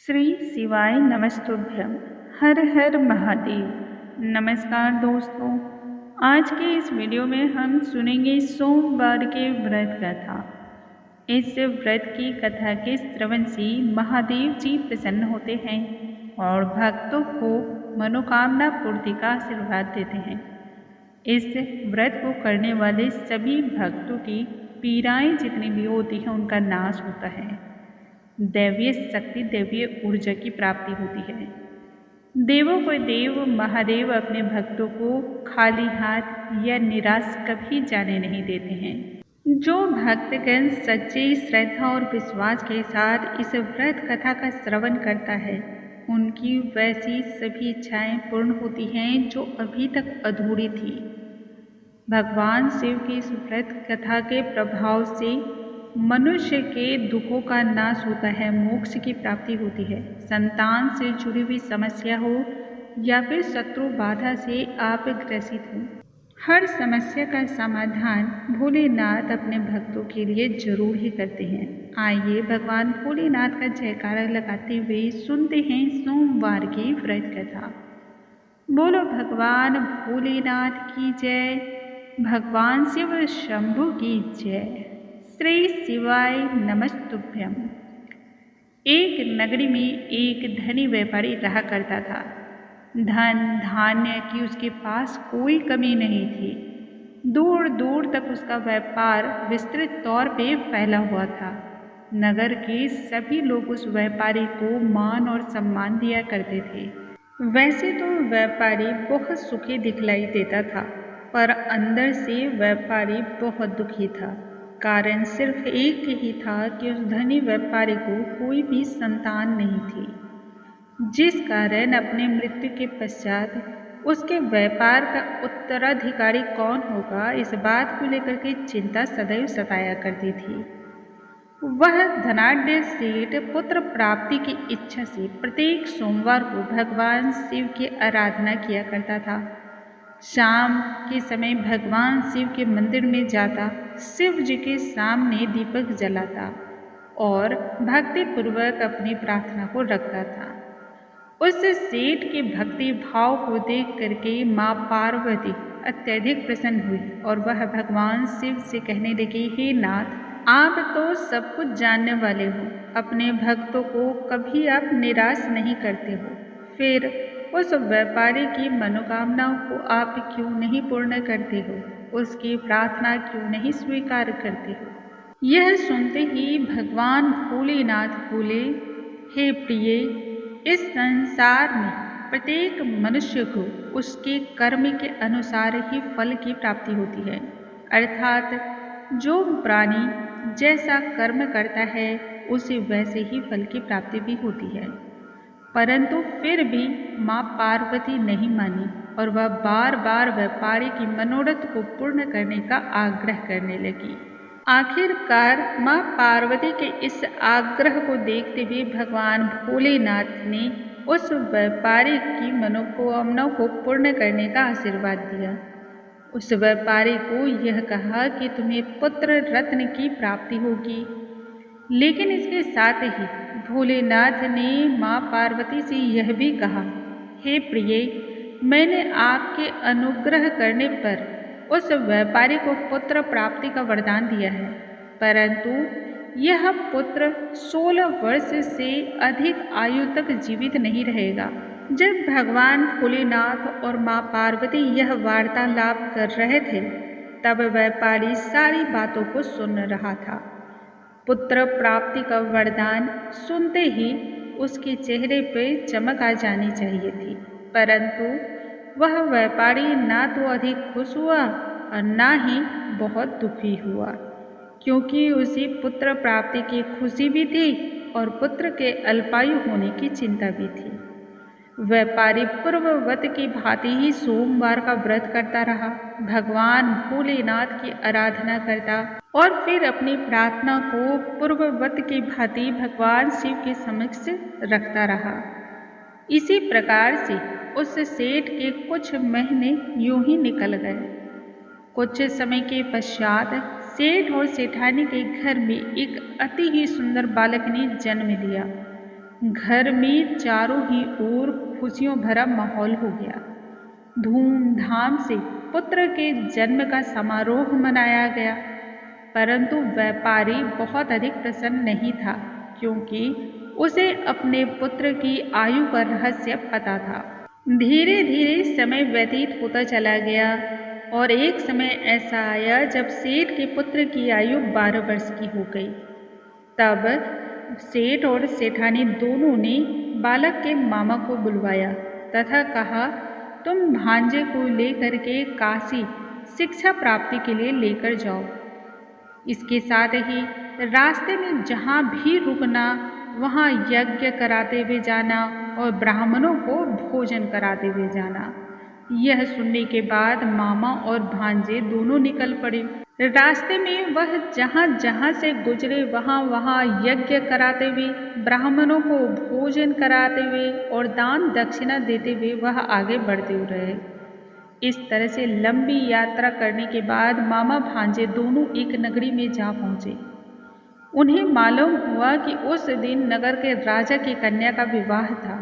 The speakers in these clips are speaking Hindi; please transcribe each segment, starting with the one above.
श्री शिवाय नमस्तुभ्यम। हर हर महादेव। नमस्कार दोस्तों, आज के इस वीडियो में हम सुनेंगे सोमवार के व्रत कथा। इस व्रत की कथा के श्रवण से महादेव जी प्रसन्न होते हैं और भक्तों को मनोकामना पूर्ति का आशीर्वाद देते हैं। इस व्रत को करने वाले सभी भक्तों की पीड़ाएं जितनी भी होती हैं उनका नाश होता है। दैवीय शक्ति, दैवीय ऊर्जा की प्राप्ति होती है। देवों को देव महादेव अपने भक्तों को खाली हाथ या निराश कभी जाने नहीं देते हैं। जो भक्तगण सच्ची श्रद्धा और विश्वास के साथ इस व्रत कथा का श्रवण करता है, उनकी वैसी सभी इच्छाएं पूर्ण होती हैं जो अभी तक अधूरी थी। भगवान शिव की इस व्रत कथा के प्रभाव से मनुष्य के दुखों का नाश होता है, मोक्ष की प्राप्ति होती है। संतान से जुड़ी हुई समस्या हो या फिर शत्रु बाधा से आप ग्रसित हो, हर समस्या का समाधान भोलेनाथ अपने भक्तों के लिए जरूर ही करते हैं। आइए भगवान भोलेनाथ का जयकारा लगाते हुए सुनते हैं सोमवार की व्रत कथा। बोलो भगवान भोलेनाथ की जय, भगवान शिव शंभु की जय। श्री शिवाय नमस्तुभ्यम। एक नगरी में एक धनी व्यापारी रहा करता था। धन धान्य की उसके पास कोई कमी नहीं थी। दूर दूर तक उसका व्यापार विस्तृत तौर पे फैला हुआ था। नगर के सभी लोग उस व्यापारी को मान और सम्मान दिया करते थे। वैसे तो व्यापारी बहुत सुखी दिखलाई देता था, पर अंदर से व्यापारी बहुत दुखी था। कारण सिर्फ एक ही था कि उस धनी व्यापारी को कोई भी संतान नहीं थी, जिस कारण अपने मृत्यु के पश्चात उसके व्यापार का उत्तराधिकारी कौन होगा, इस बात को लेकर के चिंता सदैव सताया करती थी। वह धनाढ्य सेठ पुत्र प्राप्ति की इच्छा से प्रत्येक सोमवार को भगवान शिव की आराधना किया करता था। शाम के समय भगवान शिव के मंदिर में जाता, शिव जी के सामने दीपक जलाता और भक्ति पूर्वक अपनी प्रार्थना को रखता था। उस सेठ के भक्ति भाव को देख करके माँ पार्वती अत्यधिक प्रसन्न हुई और वह भगवान शिव से कहने लगी, हे नाथ, आप तो सब कुछ जानने वाले हो, अपने भक्तों को कभी आप निराश नहीं करते हो, फिर उस व्यापारी की मनोकामनाओं को आप क्यों नहीं पूर्ण करते हो, उसकी प्रार्थना क्यों नहीं स्वीकार करते हो। यह सुनते ही भगवान भोलेनाथ बोले, हे प्रिय, इस संसार में प्रत्येक मनुष्य को उसके कर्म के अनुसार ही फल की प्राप्ति होती है। अर्थात जो प्राणी जैसा कर्म करता है उसे वैसे ही फल की प्राप्ति भी होती है। परंतु फिर भी माँ पार्वती नहीं मानी और वह बार बार व्यापारी की मनोरथ को पूर्ण करने का आग्रह करने लगी। आखिरकार माँ पार्वती के इस आग्रह को देखते हुए भगवान भोलेनाथ ने उस व्यापारी की मनोकामनाओं को पूर्ण करने का आशीर्वाद दिया। उस व्यापारी को यह कहा कि तुम्हें पुत्र रत्न की प्राप्ति होगी, लेकिन इसके साथ ही भोलेनाथ ने माँ पार्वती से यह भी कहा, हे प्रिय, मैंने आपके अनुग्रह करने पर उस व्यापारी को पुत्र प्राप्ति का वरदान दिया है, परंतु यह पुत्र 16 वर्ष से अधिक आयु तक जीवित नहीं रहेगा। जब भगवान भोलेनाथ और माँ पार्वती यह वार्तालाप कर रहे थे, तब व्यापारी सारी बातों को सुन रहा था। पुत्र प्राप्ति का वरदान सुनते ही उसके चेहरे पर चमक आ जानी चाहिए थी, परंतु वह व्यापारी ना तो अधिक खुश हुआ और ना ही बहुत दुखी हुआ, क्योंकि उसे पुत्र प्राप्ति की खुशी भी थी और पुत्र के अल्पायु होने की चिंता भी थी। व्यापारी पूर्ववत की भांति ही सोमवार का व्रत करता रहा, भगवान भोलेनाथ की आराधना करता और फिर अपनी प्रार्थना को पूर्ववत की भांति भगवान शिव के समक्ष रखता रहा। इसी प्रकार से उस सेठ के कुछ महीने यूं ही निकल गए। कुछ समय के पश्चात सेठ और सेठानी के घर में एक अति ही सुंदर बालक ने जन्म लिया। घर में चारों ही ओर खुशियों भरा माहौल हो गया। धूमधाम से पुत्र के जन्म का समारोह मनाया गया, परंतु व्यापारी बहुत अधिक प्रसन्न नहीं था, क्योंकि उसे अपने पुत्र की आयु का रहस्य पता था। धीरे धीरे समय व्यतीत होता चला गया और एक समय ऐसा आया जब सेठ के पुत्र की आयु 12 वर्ष की हो गई। तब सेठ और सेठानी दोनों ने बालक के मामा को बुलवाया तथा कहा, तुम भांजे को लेकर के काशी शिक्षा प्राप्ति के लिए लेकर जाओ। इसके साथ ही रास्ते में जहाँ भी रुकना वहाँ यज्ञ कराते हुए जाना और ब्राह्मणों को भोजन कराते हुए जाना। यह सुनने के बाद मामा और भांजे दोनों निकल पड़े। रास्ते में वह जहाँ जहाँ से गुजरे वहाँ वहाँ यज्ञ कराते हुए, ब्राह्मणों को भोजन कराते हुए और दान दक्षिणा देते हुए वह आगे बढ़ते रहे। इस तरह से लंबी यात्रा करने के बाद मामा भांजे दोनों एक नगरी में जा पहुँचे। उन्हें मालूम हुआ कि उस दिन नगर के राजा की कन्या का विवाह था।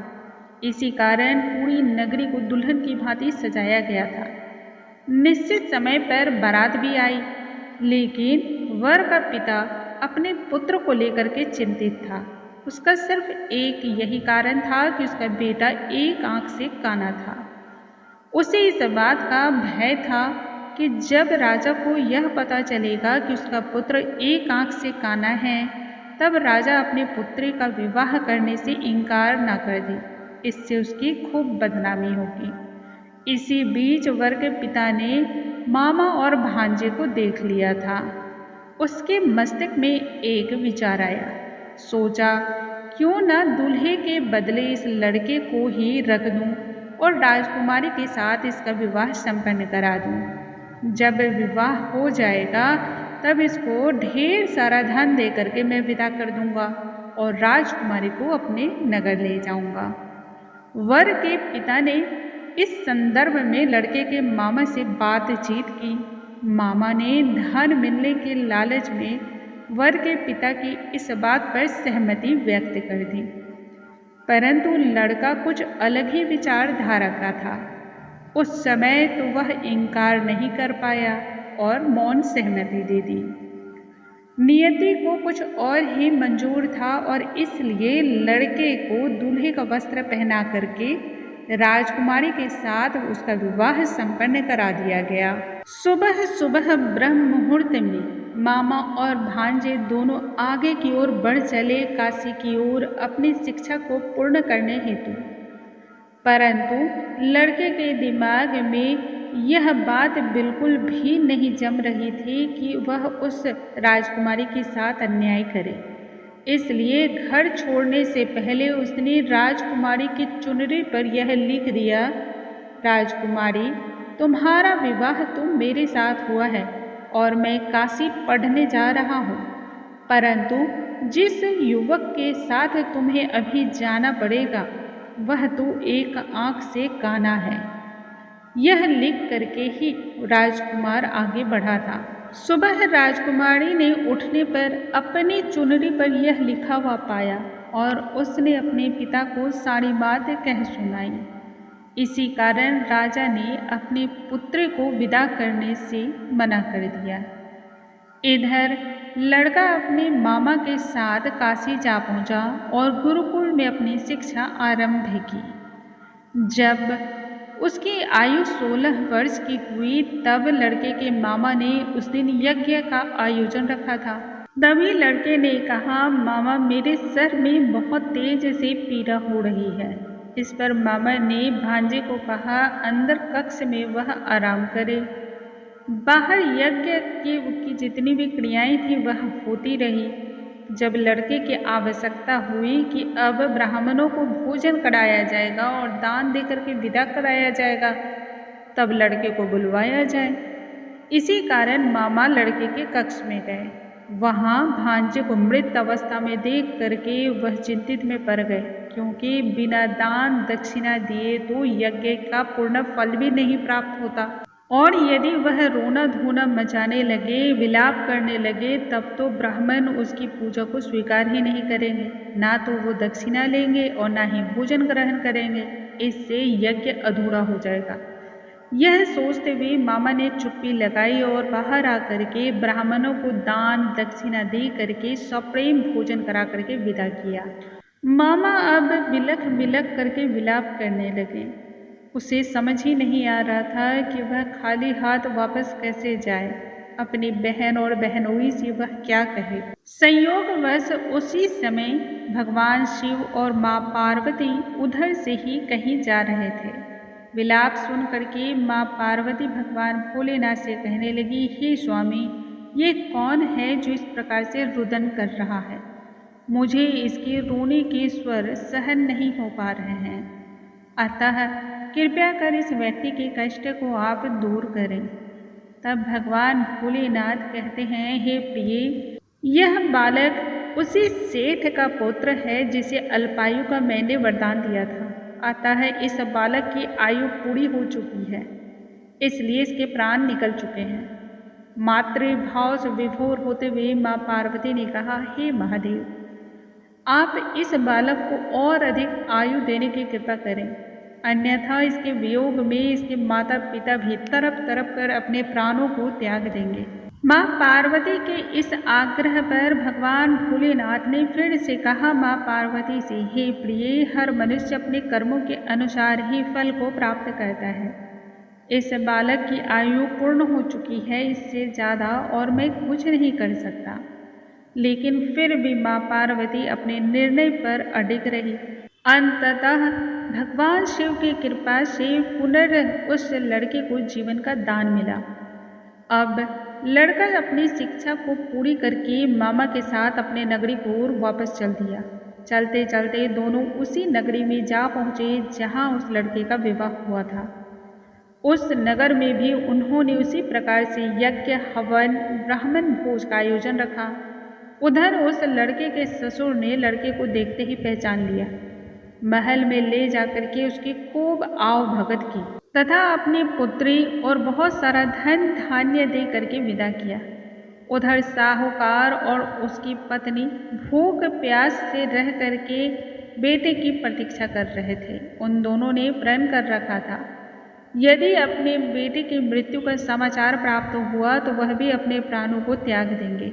इसी कारण पूरी नगरी को दुल्हन की भांति सजाया गया था। निश्चित समय पर बारात भी आई, लेकिन वर का पिता अपने पुत्र को लेकर के चिंतित था। उसका सिर्फ एक यही कारण था कि उसका बेटा एक आंख से काना था। उसे इस बात का भय था कि जब राजा को यह पता चलेगा कि उसका पुत्र एक आंख से काना है, तब राजा अपने पुत्री का विवाह करने से इनकार न कर दे। इससे उसकी खूब बदनामी होगी। इसी बीच वर के पिता ने मामा और भांजे को देख लिया था। उसके मस्तिष्क में एक विचार आया। सोचा, क्यों न दूल्हे के बदले इस लड़के को ही रख दूं और राजकुमारी के साथ इसका विवाह संपन्न करा दूं। जब विवाह हो जाएगा तब इसको ढेर सारा धन दे करके मैं विदा कर दूंगा और राजकुमारी को अपने नगर ले जाऊंगा। वर के पिता ने इस संदर्भ में लड़के के मामा से बातचीत की। मामा ने धन मिलने के लालच में वर के पिता की इस बात पर सहमति व्यक्त कर दी, परंतु लड़का कुछ अलग ही विचारधारा का था। उस समय तो वह इनकार नहीं कर पाया और मौन सहमति दे दी। नियति को कुछ और ही मंजूर था और इसलिए लड़के को दूल्हे का वस्त्र पहना करके राजकुमारी के साथ उसका विवाह संपन्न करा दिया गया। सुबह सुबह ब्रह्म मुहूर्त में मामा और भांजे दोनों आगे की ओर बढ़ चले काशी की ओर अपनी शिक्षा को पूर्ण करने हेतु। परंतु लड़के के दिमाग में यह बात बिल्कुल भी नहीं जम रही थी कि वह उस राजकुमारी के साथ अन्याय करे। इसलिए घर छोड़ने से पहले उसने राजकुमारी की चुनरी पर यह लिख दिया, राजकुमारी, तुम्हारा विवाह तो मेरे साथ हुआ है और मैं काशी पढ़ने जा रहा हूँ, परंतु जिस युवक के साथ तुम्हें अभी जाना पड़ेगा वह तो एक आँख से काना है। यह लिख करके ही राजकुमार आगे बढ़ा था। सुबह राजकुमारी ने उठने पर अपनी चुनरी पर यह लिखा हुआ पाया और उसने अपने पिता को सारी बात कह सुनाई। इसी कारण राजा ने अपने पुत्र को विदा करने से मना कर दिया। इधर लड़का अपने मामा के साथ काशी जा पहुंचा और गुरुकुल में अपनी शिक्षा आरंभ की। जब उसकी आयु 16 वर्ष की हुई तब लड़के के मामा ने उस दिन यज्ञ का आयोजन रखा था। तभी लड़के ने कहा, मामा, मेरे सर में बहुत तेज से पीड़ा हो रही है। इस पर मामा ने भांजे को कहा, अंदर कक्ष में वह आराम करे। बाहर यज्ञ की जितनी भी क्रियाएं थी वह होती रही। जब लड़के की आवश्यकता हुई कि अब ब्राह्मणों को भोजन कराया जाएगा और दान देकर के विदा कराया जाएगा, तब लड़के को बुलवाया जाए। इसी कारण मामा लड़के के कक्ष में गए। वहाँ भांजे को मृत अवस्था में देख करके वह चिंतित में पड़ गए, क्योंकि बिना दान दक्षिणा दिए तो यज्ञ का पूर्ण फल भी नहीं प्राप्त होता। और यदि वह रोना धोना मचाने लगे, विलाप करने लगे, तब तो ब्राह्मण उसकी पूजा को स्वीकार ही नहीं करेंगे। ना तो वो दक्षिणा लेंगे और ना ही भोजन ग्रहण करेंगे। इससे यज्ञ अधूरा हो जाएगा। यह सोचते हुए मामा ने चुप्पी लगाई और बाहर आकर के ब्राह्मणों को दान दक्षिणा दे करके सप्रेम भोजन करा करके विदा किया। मामा अब बिलख बिलख करके विलाप करने लगे। उसे समझ ही नहीं आ रहा था कि वह खाली हाथ वापस कैसे जाए। अपनी बहन और बहनोई से वह क्या कहे। संयोगवश उसी समय भगवान शिव और माँ पार्वती उधर से ही कहीं जा रहे थे। विलाप सुन करके माँ पार्वती भगवान भोलेनाथ से कहने लगी, हे स्वामी, ये कौन है जो इस प्रकार से रुदन कर रहा है? मुझे इसके रोने के स्वर सहन नहीं हो पा रहे हैं। अतः कृपया कर इस व्यक्ति के कष्ट को आप दूर करें। तब भगवान भोलेनाथ कहते हैं, हे प्रिय, यह बालक उसी सेठ का पुत्र है जिसे अल्पायु का मैंने वरदान दिया था। अतः इस बालक की आयु पूरी हो चुकी है, इसलिए इसके प्राण निकल चुके हैं। मातृभाव से विभोर होते हुए माँ पार्वती ने कहा, हे महादेव, आप इस बालक को और अधिक आयु देने की कृपा करें, अन्यथा इसके वियोग में इसके माता पिता भी तड़प तड़प कर अपने प्राणों को त्याग देंगे। माँ पार्वती के इस आग्रह पर भगवान भोलेनाथ ने फिर से कहा, माँ पार्वती से, हे प्रिय, हर मनुष्य अपने कर्मों के अनुसार ही फल को प्राप्त करता है। इस बालक की आयु पूर्ण हो चुकी है, इससे ज़्यादा और मैं कुछ नहीं कर सकता। लेकिन फिर भी माँ पार्वती अपने निर्णय पर अडिग रही। अंततः भगवान शिव की कृपा से उस लड़के को जीवन का दान मिला। अब लड़का अपनी शिक्षा को पूरी करके मामा के साथ अपने नगरी को वापस चल दिया। चलते चलते दोनों उसी नगरी में जा पहुँचे जहाँ उस लड़के का विवाह हुआ था। उस नगर में भी उन्होंने उसी प्रकार से यज्ञ, हवन, ब्राह्मण भोज का आयोजन रखा। उधर उस लड़के के ससुर ने लड़के को देखते ही पहचान लिया। महल में ले जाकर के उसकी खूब आव भगत की तथा अपनी पुत्री और बहुत सारा धन धान्य दे करके विदा किया। उधर साहूकार और उसकी पत्नी भूख प्यास से रह करके बेटे की प्रतीक्षा कर रहे थे। उन दोनों ने प्रण कर रखा था, यदि अपने बेटे की मृत्यु का समाचार प्राप्त हुआ तो वह भी अपने प्राणों को त्याग देंगे।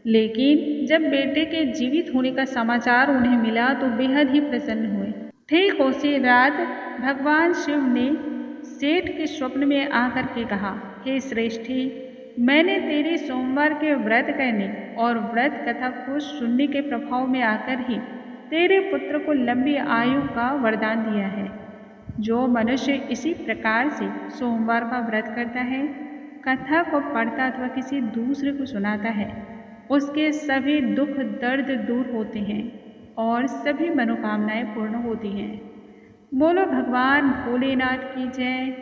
लेकिन जब बेटे के जीवित होने का समाचार उन्हें मिला तो बेहद ही प्रसन्न हुए। ठीक उसी रात भगवान शिव ने सेठ के स्वप्न में आकर के कहा, हे श्रेष्ठी, मैंने तेरे सोमवार के व्रत करने और व्रत कथा को सुनने के प्रभाव में आकर ही तेरे पुत्र को लंबी आयु का वरदान दिया है। जो मनुष्य इसी प्रकार से सोमवार का व्रत करता है, कथा को पढ़ता अथवा किसी दूसरे को सुनाता है, उसके सभी दुख दर्द दूर होते हैं और सभी मनोकामनाएं पूर्ण होती हैं। बोलो भगवान भोलेनाथ की जय,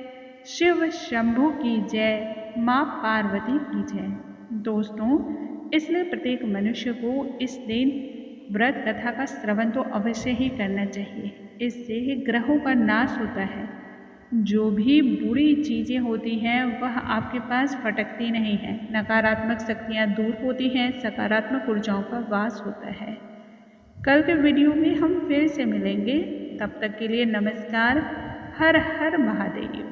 शिव शंभु की जय, माँ पार्वती की जय। दोस्तों, इसलिए प्रत्येक मनुष्य को इस दिन व्रत कथा का श्रवण तो अवश्य ही करना चाहिए। इससे ग्रहों का नाश होता है। जो भी बुरी चीज़ें होती हैं वह आपके पास फटकती नहीं हैं। नकारात्मक शक्तियाँ दूर होती हैं, सकारात्मक ऊर्जाओं का वास होता है। कल के वीडियो में हम फिर से मिलेंगे। तब तक के लिए नमस्कार। हर हर महादेव।